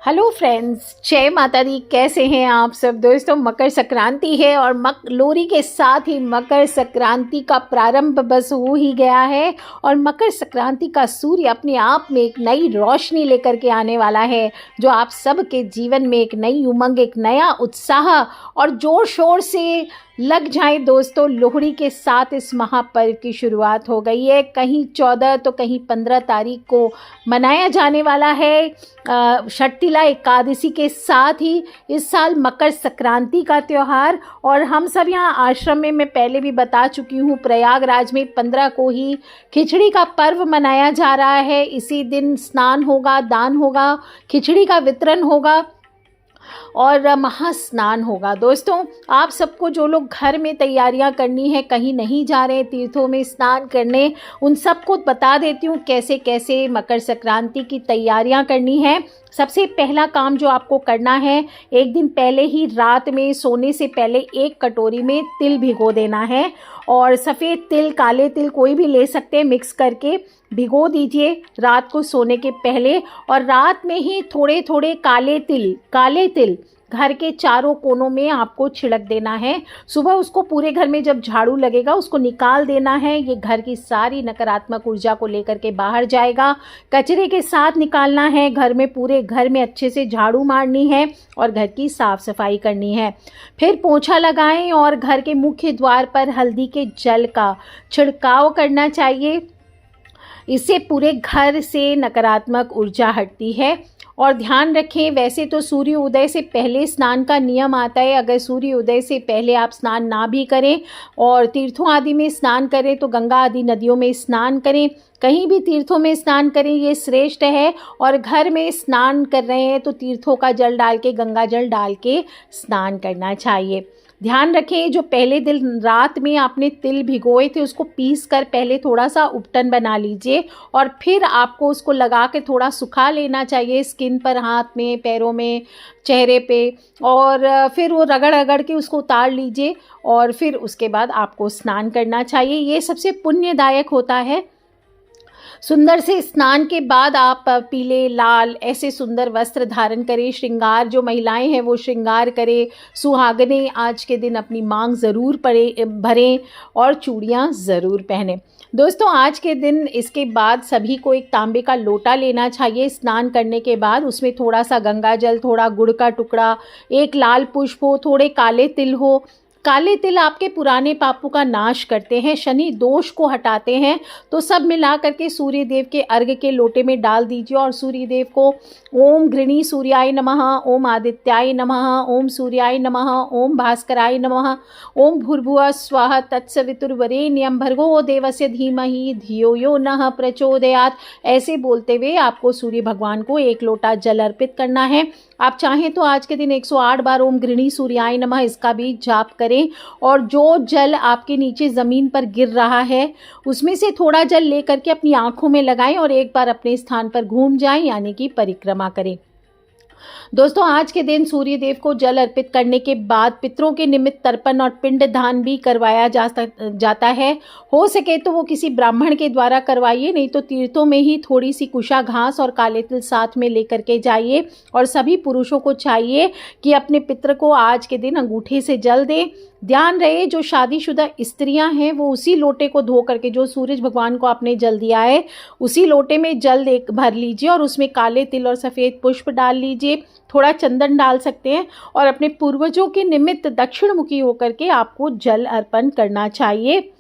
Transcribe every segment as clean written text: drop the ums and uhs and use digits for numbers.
Hello friends, जय माता दी। कैसे हैं आप सब दोस्तों। मकर संक्रांति है और लोहड़ी के साथ ही मकर संक्रांति का प्रारंभ बस हो ही गया है और मकर संक्रांति का सूर्य अपने आप में एक नई रोशनी लेकर के आने वाला है, जो आप सबके जीवन में एक नई उमंग, एक नया उत्साह और जोर शोर से लग जाए। दोस्तों, लोहड़ी के साथ इस महापर्व की शुरुआत हो गई है। कहीं 14 तो कहीं 15 तारीख को मनाया जाने वाला है षटतिला एकादशी के साथ ही इस साल मकर संक्रांति का त्यौहार। और हम सब यहाँ आश्रम में मैं पहले भी बता चुकी हूँ, प्रयागराज में 15 को ही खिचड़ी का पर्व मनाया जा रहा है। इसी दिन स्नान होगा, दान होगा, खिचड़ी का वितरण होगा और महास्नान होगा। दोस्तों, आप सबको जो लोग घर में तैयारियां करनी है, कहीं नहीं जा रहे तीर्थों में स्नान करने, उन सबको बता देती हूँ कैसे कैसे मकर संक्रांति की तैयारियां करनी है। सबसे पहला काम जो आपको करना है, एक दिन पहले ही रात में सोने से पहले 1 कटोरी में तिल भिगो देना है और सफ़ेद तिल, काले तिल कोई भी ले सकते हैं, मिक्स करके भिगो दीजिए रात को सोने के पहले। और रात में ही थोड़े थोड़े काले तिल घर के चारों कोनों में आपको छिड़क देना है। सुबह उसको पूरे घर में जब झाड़ू लगेगा उसको निकाल देना है। ये घर की सारी नकारात्मक ऊर्जा को लेकर के बाहर जाएगा। कचरे के साथ निकालना है। घर में, पूरे घर में अच्छे से झाड़ू मारनी है और घर की साफ सफाई करनी है। फिर पोंछा लगाएं और घर के मुख्य द्वार पर हल्दी के जल का छिड़काव करना चाहिए। इससे पूरे घर से नकारात्मक ऊर्जा हटती है। और ध्यान रखें, वैसे तो सूर्य उदय से पहले स्नान का नियम आता है। अगर सूर्य उदय से पहले आप स्नान ना भी करें और तीर्थों आदि में स्नान करें तो गंगा आदि नदियों में स्नान करें, कहीं भी तीर्थों में स्नान करें, ये श्रेष्ठ है। और घर में स्नान कर रहे हैं तो तीर्थों का जल डाल के, गंगा जल डाल के स्नान करना चाहिए। ध्यान रखें, जो पहले दिन रात में आपने तिल भिगोए थे उसको पीस कर पहले थोड़ा सा उपटन बना लीजिए और फिर आपको उसको लगा के थोड़ा सुखा लेना चाहिए स्किन पर, हाथ में, पैरों में, चेहरे पे। और फिर वो रगड़ रगड़ के उसको उतार लीजिए और फिर उसके बाद आपको स्नान करना चाहिए। ये सबसे पुण्यदायक होता है। सुंदर से स्नान के बाद आप पीले, लाल ऐसे सुंदर वस्त्र धारण करें। श्रृंगार, जो महिलाएं हैं वो श्रृंगार करें। सुहागनें आज के दिन अपनी मांग ज़रूर भरें और चूड़ियाँ ज़रूर पहनें। दोस्तों, आज के दिन इसके बाद सभी को एक तांबे का लोटा लेना चाहिए। स्नान करने के बाद उसमें थोड़ा सा गंगा जल, थोड़ा गुड़ का टुकड़ा, 1 लाल पुष्प हो, थोड़े काले तिल हो। काले तिल आपके पुराने पापों का नाश करते हैं, शनि दोष को हटाते हैं। तो सब मिला करके सूर्य देव के अर्घ्य के लोटे में डाल दीजिए और सूर्य देव को ओम घृणी सूर्याय नमः, ओम आदित्याय नमः, ओम सूर्याय नमः, ओम भास्कराय नमः, ओम भूर्भुवः स्वः तत्सवितुर्वरेण्यं भर्गो देवस्य धीमहि धियो यो नः प्रचोदयात्, ऐसे बोलते हुए आपको सूर्य भगवान को 1 लोटा जल अर्पित करना है। आप चाहें तो आज के दिन 108 बार ओम घृणी सूर्याय नमः इसका भी जाप करें। और जो जल आपके नीचे ज़मीन पर गिर रहा है उसमें से थोड़ा जल लेकर के अपनी आंखों में लगाएं और एक बार अपने स्थान पर घूम जाएं, यानी कि परिक्रमा करें। दोस्तों, आज के दिन सूर्य देव को जल अर्पित करने के बाद पितरों के निमित्त तर्पण और पिंड दान भी करवाया जाता है। हो सके तो वो किसी ब्राह्मण के द्वारा करवाइए, नहीं तो तीर्थों में ही थोड़ी सी कुशा घास और काले तिल साथ में लेकर के जाइए। और सभी पुरुषों को चाहिए कि अपने पितर को आज के दिन अंगूठे से जल दें। ध्यान रहे, जो शादीशुदा स्त्रियां हैं वो उसी लोटे को धो करके, जो सूरज भगवान को आपने जल दिया है उसी लोटे में जल भर लीजिए और उसमें काले तिल और सफ़ेद पुष्प डाल लीजिए। थोड़ा चंदन डाल सकते हैं और अपने पूर्वजों के निमित्त दक्षिण मुखी होकर के आपको जल अर्पण करना चाहिए।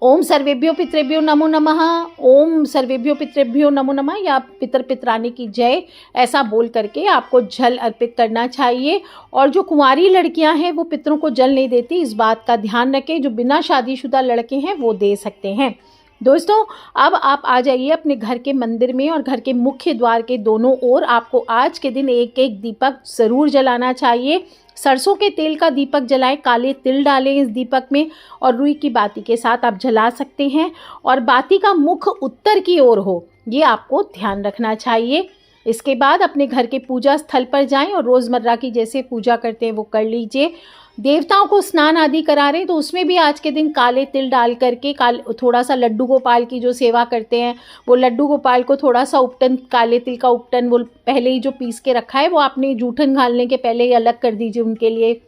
ओम सर्वेभ्यो पितृभ्यो नमो नमः, ओम सर्वेभ्यो पितृभ्यो नमो नमः या पितर पितरानी की जय, ऐसा बोल करके आपको जल अर्पित करना चाहिए। और जो कुंवारी लड़कियां हैं वो पितरों को जल नहीं देती, इस बात का ध्यान रखें। जो बिना शादीशुदा लड़के हैं वो दे सकते हैं। दोस्तों, अब आप आ जाइए अपने घर के मंदिर में और घर के मुख्य द्वार के दोनों ओर आपको आज के दिन 1-1 दीपक ज़रूर जलाना चाहिए। सरसों के तेल का दीपक जलाएं, काले तिल डालें इस दीपक में और रुई की बाती के साथ आप जला सकते हैं। और बाती का मुख उत्तर की ओर हो, ये आपको ध्यान रखना चाहिए। इसके बाद अपने घर के पूजा स्थल पर जाएं और रोज़मर्रा की जैसे पूजा करते हैं वो कर लीजिए। देवताओं को स्नान आदि करा रहे हैं तो उसमें भी आज के दिन काले तिल डाल करके थोड़ा सा लड्डू गोपाल की जो सेवा करते हैं वो लड्डू गोपाल को थोड़ा सा उपटन, काले तिल का उपटन वो पहले ही जो पीस के रखा है वो आपने जूठन घालने के पहले ही अलग कर दीजिए उनके लिए।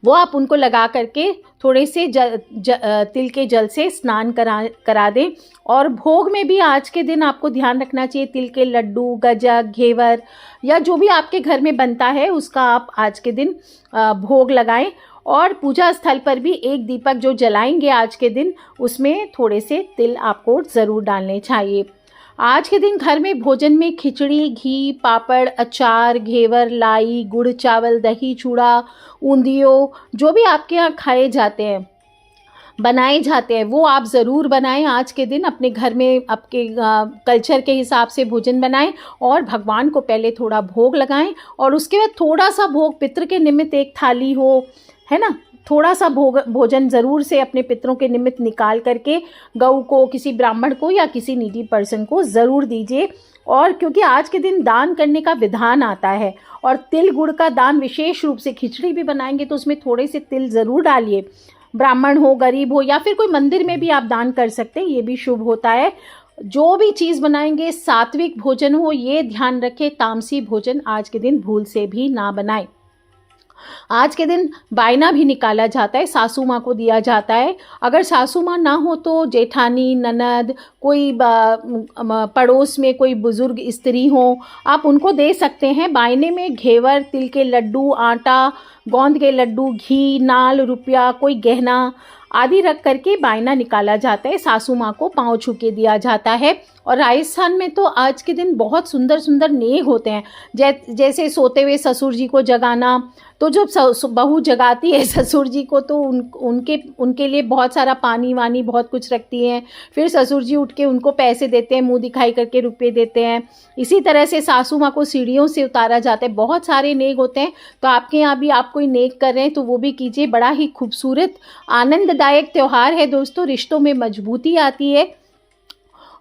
वो आप उनको लगा करके थोड़े से तिल के जल से स्नान करा दें। और भोग में भी आज के दिन आपको ध्यान रखना चाहिए, तिल के लड्डू, गजक, घेवर या जो भी आपके घर में बनता है उसका आप आज के दिन भोग लगाएं। और पूजा स्थल पर भी एक दीपक जो जलाएंगे आज के दिन उसमें थोड़े से तिल आपको ज़रूर डालने चाहिए। आज के दिन घर में भोजन में खिचड़ी, घी, पापड़, अचार, घेवर, लाई, गुड़ चावल, दही चूड़ा, ऊंधियो जो भी आपके यहाँ खाए जाते हैं, बनाए जाते हैं वो आप ज़रूर बनाएं। आज के दिन अपने घर में आपके कल्चर के हिसाब से भोजन बनाएं और भगवान को पहले थोड़ा भोग लगाएं और उसके बाद थोड़ा सा भोग पितृ के निमित्त एक थाली हो, है ना, थोड़ा सा भोजन ज़रूर से अपने पितरों के निमित्त निकाल करके गऊ को, किसी ब्राह्मण को या किसी नीडी पर्सन को ज़रूर दीजिए। और क्योंकि आज के दिन दान करने का विधान आता है और तिल गुड़ का दान विशेष रूप से, खिचड़ी भी बनाएंगे तो उसमें थोड़े से तिल ज़रूर डालिए। ब्राह्मण हो, गरीब हो या फिर कोई मंदिर में भी आप दान कर सकते हैं, ये भी शुभ होता है। जो भी चीज़ बनाएंगे सात्विक भोजन हो, ये ध्यान रखें, तामसी भोजन आज के दिन भूल से भी ना बनाएं। आज के दिन बायना भी निकाला जाता है, सासू माँ को दिया जाता है। अगर सासू माँ ना हो तो जेठानी, ननद, कोई पड़ोस में कोई बुजुर्ग स्त्री हो, आप उनको दे सकते हैं। बायने में घेवर, तिल के लड्डू, आटा, गोंद के लड्डू, घी, नाल, रुपया, कोई गहना आदि रख करके बायना निकाला जाता है। सासू माँ को पाँव छू के दिया जाता है। और राजस्थान में तो आज के दिन बहुत सुंदर सुंदर नेग होते हैं, जैसे सोते हुए ससुर जी को जगाना। तो जब बहू जगाती है ससुर जी को तो उनके लिए बहुत सारा पानी वानी बहुत कुछ रखती हैं। फिर ससुर जी उठ के उनको पैसे देते हैं, मुंह दिखाई करके रुपए देते हैं। इसी तरह से सासू माँ को सीढ़ियों से उतारा जाता है। बहुत सारे नेग होते हैं। तो आपके यहाँ भी आप कोई नेग कर रहे हैं तो वो भी कीजिए। बड़ा ही खूबसूरत आनंददायक त्यौहार है दोस्तों, रिश्तों में मजबूती आती है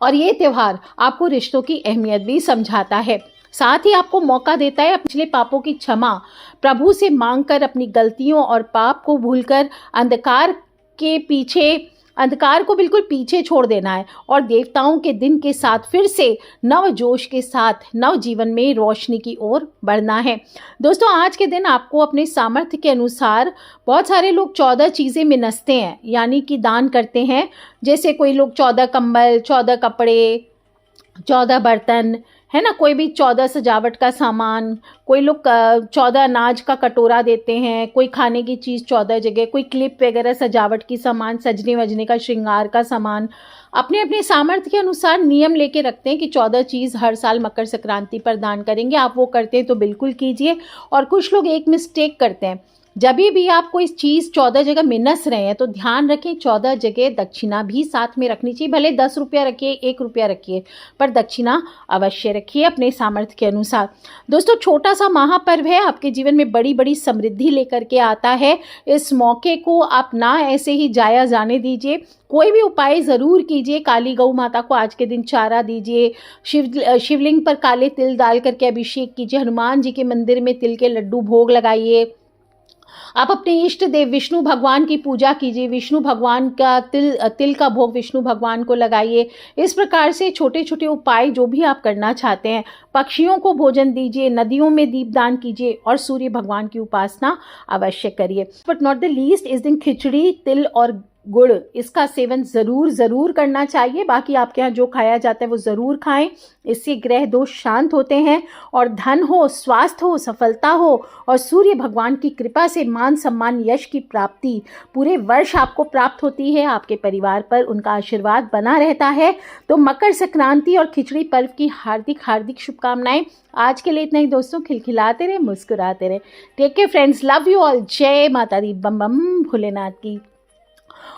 और ये त्यौहार आपको रिश्तों की अहमियत भी समझाता है। साथ ही आपको मौका देता है पिछले पापों की क्षमा प्रभु से मांगकर अपनी गलतियों और पाप को भूलकर अंधकार को बिल्कुल पीछे छोड़ देना है और देवताओं के दिन के साथ फिर से नव जोश के साथ नव जीवन में रोशनी की ओर बढ़ना है। दोस्तों आज के दिन आपको अपने सामर्थ्य के अनुसार, बहुत सारे लोग 14 चीज़ें मिनसते हैं यानी कि दान करते हैं। जैसे कोई लोग 14 कंबल, 14 कपड़े, 14 बर्तन, है ना, कोई भी 14 सजावट का सामान, कोई लोग 14 अनाज का कटोरा देते हैं, कोई खाने की चीज़ 14 जगह, कोई क्लिप वगैरह सजावट की सामान, सजने वजने का, श्रृंगार का सामान। अपने अपने सामर्थ्य के अनुसार नियम लेके रखते हैं कि 14 चीज़ हर साल मकर संक्रांति पर दान करेंगे। आप वो करते हैं तो बिल्कुल कीजिए। और कुछ लोग एक मिस्टेक करते हैं, जब भी आप कोई चीज़ 14 जगह मिनस रहे हैं तो ध्यान रखें 14 जगह दक्षिणा भी साथ में रखनी चाहिए। भले 10 रुपया रखिए, 1 रुपया रखिए, पर दक्षिणा अवश्य रखिए अपने सामर्थ्य के अनुसार। दोस्तों छोटा सा महापर्व है, आपके जीवन में बड़ी बड़ी समृद्धि लेकर के आता है। इस मौके को आप ना ऐसे ही जाया जाने दीजिए, कोई भी उपाय ज़रूर कीजिए। काली गौ माता को आज के दिन चारा दीजिए, शिवलिंग पर काले तिल डाल करके अभिषेक कीजिए, हनुमान जी के मंदिर में तिल के लड्डू भोग लगाइए। आप अपने इष्ट देव विष्णु भगवान की पूजा कीजिए, विष्णु भगवान का तिल का भोग विष्णु भगवान को लगाइए। इस प्रकार से छोटे छोटे उपाय जो भी आप करना चाहते हैं, पक्षियों को भोजन दीजिए, नदियों में दीपदान कीजिए और सूर्य भगवान की उपासना अवश्य करिए। बट नॉट द लीस्ट, इस दिन खिचड़ी, तिल और गुड़ इसका सेवन ज़रूर करना चाहिए। बाकी आपके यहाँ जो खाया जाता है वो ज़रूर खाएं। इससे ग्रह दोष शांत होते हैं और धन हो, स्वास्थ्य हो, सफलता हो और सूर्य भगवान की कृपा से मान सम्मान यश की प्राप्ति पूरे वर्ष आपको प्राप्त होती है। आपके परिवार पर उनका आशीर्वाद बना रहता है। तो मकर संक्रांति और खिचड़ी पर्व की हार्दिक शुभकामनाएं। आज के लिए इतना ही दोस्तों, खिलखिलाते रहे, मुस्कुराते रहे। Take care friends, love you all. जय माता दी, बम बम भोलेनाथ की।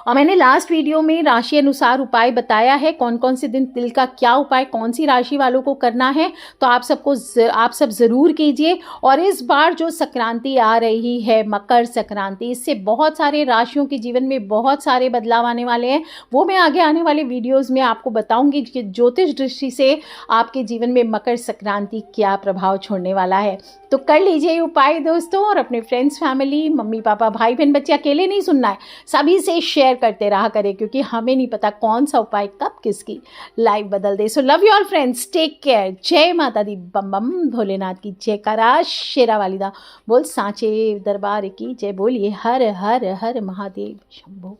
और मैंने लास्ट वीडियो में राशि अनुसार उपाय बताया है, कौन कौन से दिन तिल का क्या उपाय कौन सी राशि वालों को करना है, तो आप सब ज़रूर कीजिए। और इस बार जो संक्रांति आ रही है, मकर संक्रांति, इससे बहुत सारे राशियों के जीवन में बहुत सारे बदलाव आने वाले हैं। वो मैं आगे आने वाले वीडियोज़ में आपको बताऊंगी कि ज्योतिष दृष्टि से आपके जीवन में मकर संक्रांति क्या प्रभाव छोड़ने वाला है। तो कर लीजिए उपाय दोस्तों, और अपने फ्रेंड्स, फैमिली, मम्मी पापा, भाई बहन, बच्चे, अकेले नहीं सुनना है, सभी से शेयर करते रहा करें, क्योंकि हमें नहीं पता कौन सा उपाय कब किसकी लाइफ बदल दे। So love you all friends, take care. जय माता दी, बम बम भोलेनाथ की जयकारा, शेरा वालिदा बोल, सांचे दरबार की जय। बोलिए हर हर हर महादेव शंभो।